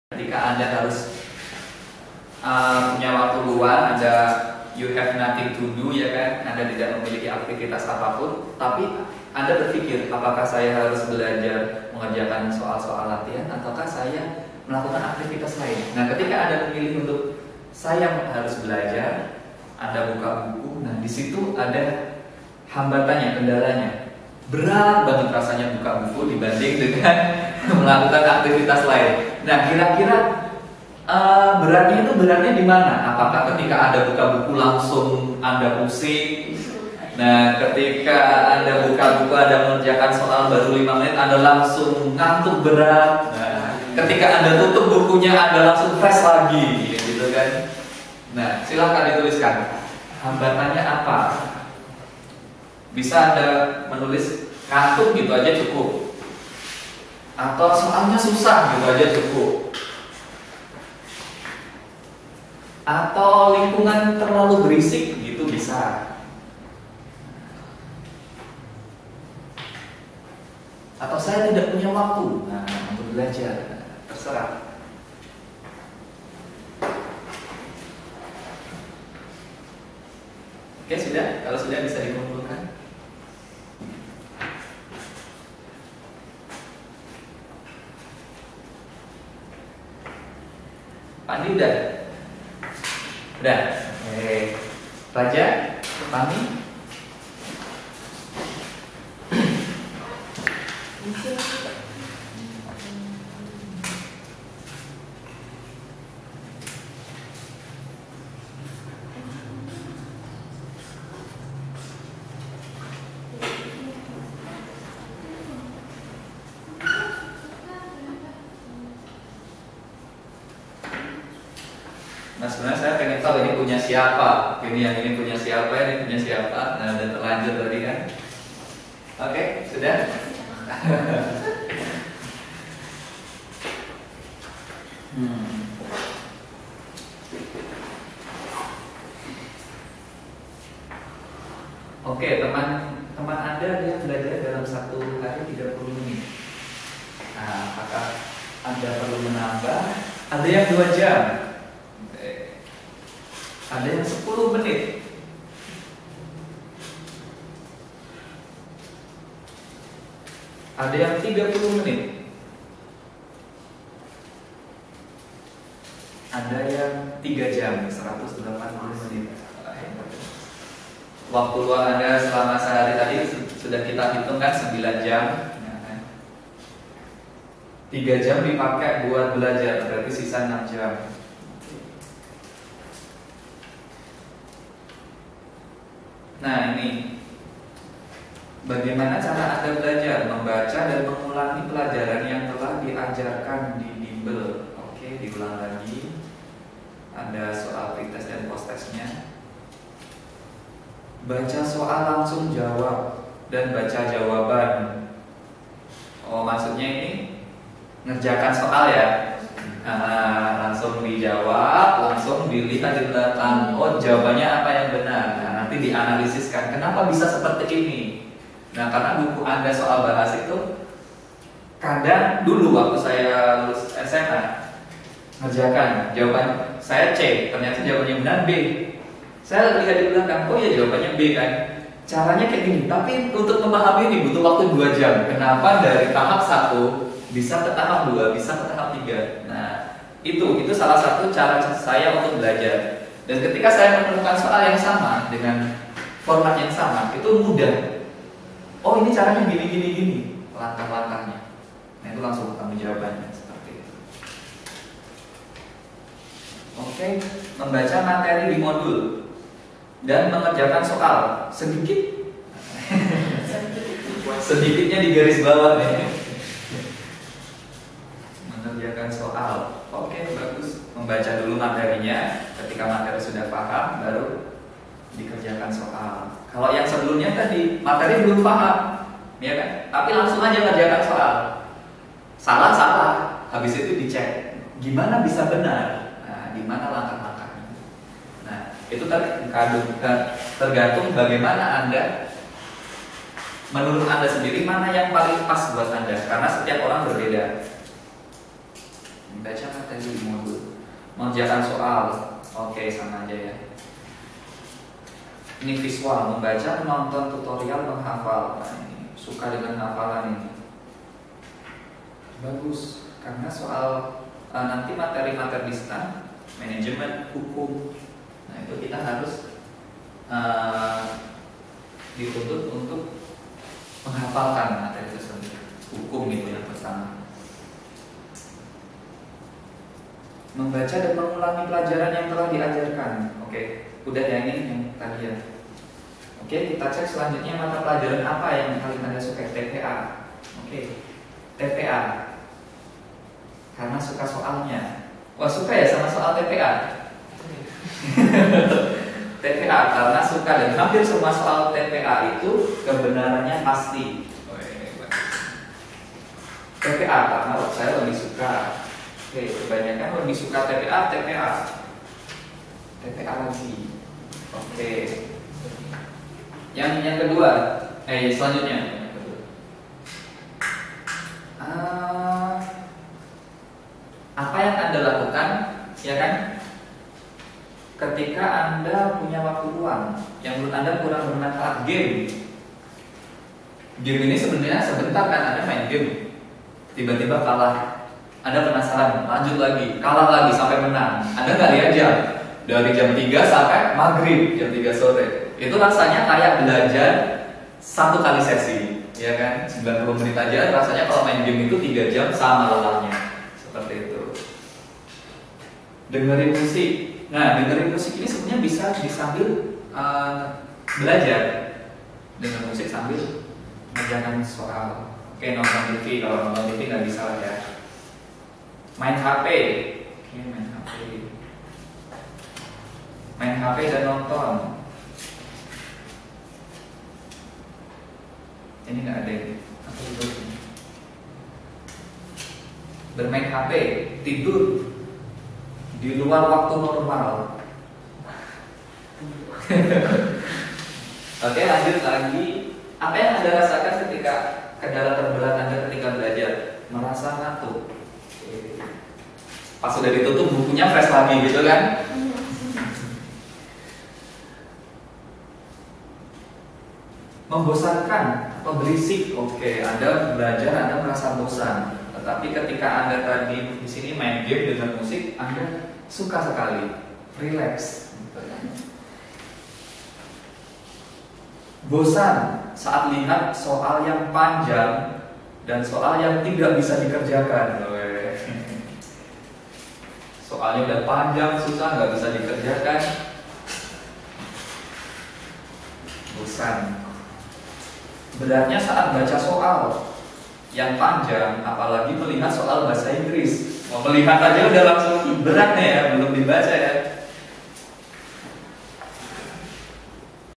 Ketika Anda harus punya waktu luang, you have nothing to do, ya kan? Anda tidak memiliki aktivitas apapun, tapi Anda berpikir, apakah saya harus belajar mengerjakan soal-soal latihan, ataukah saya melakukan aktivitas lain? Nah, ketika Anda memilih untuk saya harus belajar, Anda buka buku, nah di situ ada hambatannya, kendalanya. Berat banget rasanya buka buku dibanding dengan melakukan aktivitas lain. Nah, kira-kira beratnya di mana? Apakah ketika Anda buka buku langsung Anda pusing? Nah, ketika Anda buka buku, Anda mengerjakan soal baru 5 menit, Anda langsung ngantuk berat. Nah, ketika Anda tutup bukunya, Anda langsung fresh lagi, gitu kan? Nah, silahkan dituliskan hambatannya apa. Bisa Anda menulis ngantuk gitu aja cukup, atau soalnya susah gitu aja cukup, atau lingkungan terlalu berisik gitu bisa, atau saya tidak punya waktu untuk belajar. Terserah. Oke, sudah? Kalau sudah bisa dikumpulkan. Pandi udah? Udah? Raja? Pandi? Nah, sebenarnya saya pengen tahu ini punya siapa, ini punya siapa, ini punya siapa. Nah, udah terlanjur tadi kan. Oke, sudah. Oke, teman Anda dia belajar dalam satu hari 30 menit. Nah, apakah Anda perlu menambah? Ada yang 2 jam. Ada yang 10 menit. Ada yang 30 menit. Ada yang 3 jam, 180 menit. Waktu luang Anda selama sehari tadi sudah kita hitung kan 9 jam. 3 jam dipakai buat belajar, berarti sisa 6 jam. Nah, ini bagaimana cara Anda belajar membaca dan mengulangi pelajaran yang telah diajarkan di bimbel. Oke, diulang lagi. Ada soal pretest dan post-testnya. Baca soal langsung jawab dan baca jawaban. Oh, maksudnya ini ngerjakan soal ya. Langsung dijawab, langsung dilihat di belakang. Oh, jawabannya apa yang benar. Nanti dianalisiskan kenapa bisa seperti ini. Nah, karena buku Anda soal bahas itu kadang dulu waktu saya lulus SMA ngerjakan jawaban saya C, ternyata jawabannya benar B. Saya lihat di belakang, oh ya jawabannya B kan. Caranya kayak gini, tapi untuk memahami ini butuh waktu 2 jam. Kenapa dari tahap 1 bisa ke tahap 2, bisa ke tahap 3. Nah, itu salah satu cara saya untuk belajar. Dan ketika saya menemukan soal yang sama dengan format yang sama, itu mudah. Oh, ini caranya gini, langkah-langkahnya. Nah, itu langsung ketemu jawabannya seperti itu. Oke, membaca materi di modul dan mengerjakan soal sedikit. Sedikitnya di garis bawah nih. Mengerjakan soal. Oke, bagus. Membaca dulu materinya. Ketika materi sudah paham, baru dikerjakan soal. Kalau yang sebelumnya tadi materi belum paham, ya kan? Tapi langsung aja kerjakan soal. Salah. Habis itu dicek, gimana bisa benar? Nah, di mana langkah-langkahnya? Nah, itu tergantung bagaimana Anda, menurut Anda sendiri mana yang paling pas buat Anda. Karena setiap orang berbeda. Membaca materi modul. Mengerjakan soal. Oke, sama aja ya. Ini visual, membaca, menonton tutorial, menghafal. Nah, ini suka dengan hafalan ini. Bagus, karena soal nanti materi-materi di STAN, manajemen, hukum. Nah, itu kita harus dituntut untuk menghafalkan materi tersebut. Hukum itu yang pertama. Membaca dan mengulangi pelajaran yang telah diajarkan. Oke, udah ya ini yang tadi ya. Oke, kita cek selanjutnya mata pelajaran apa yang paling Anda suka. TPA. Oke, TPA. Karena suka soalnya. Wah, suka ya sama soal TPA. TPA karena suka, dan hampir semua soal TPA itu kebenarannya pasti. TPA karena saya lebih suka. Oke, kebanyakan lebih suka TPA lagi. Oke. Yang kedua, selanjutnya. Apa yang Anda lakukan, ya kan? Ketika Anda punya waktu luang, yang menurut Anda kurang bermanfaat, game. Game ini sebenarnya sebentar kan Anda main game, tiba-tiba kalah. Anda penasaran, lanjut lagi, kalah lagi sampai menang. Anda nggak lihat jam, dari jam 3 sampai maghrib, jam 3 sore. Itu rasanya kayak belajar 1 kali sesi, ya kan? 90 menit aja, rasanya kalau main game itu 3 jam sama lelahnya. Seperti itu. Dengerin musik. Nah, dengerin musik ini sebenarnya bisa disambil belajar. Dengerin musik sambil mengerjakan soal. Oke, nonton TV, kalau nonton TV nggak bisa lah ya. Main HP. Oke, main HP. Main HP dan nonton. Ini nggak ada ini. Apa itu? Bermain HP, tidur di luar waktu normal. Oke, lanjut lagi. Apa yang Anda rasakan ketika kendala terberat Anda ketika belajar? Merasa ngantuk. Pas sudah ditutup bukunya fresh lagi gitu kan? Membosankan atau berisik. Oke, Anda belajar, Anda merasa bosan. Tetapi ketika Anda tadi di sini main game dengan musik, Anda suka sekali, relax. Bosan saat lihat soal yang panjang dan soal yang tidak bisa dikerjakan. Soalnya udah panjang, susah, nggak bisa dikerjakan. Bosan. Beratnya saat baca soal yang panjang, apalagi melihat soal bahasa Inggris. Mau melihat aja udah langsung beratnya ya, belum dibaca ya.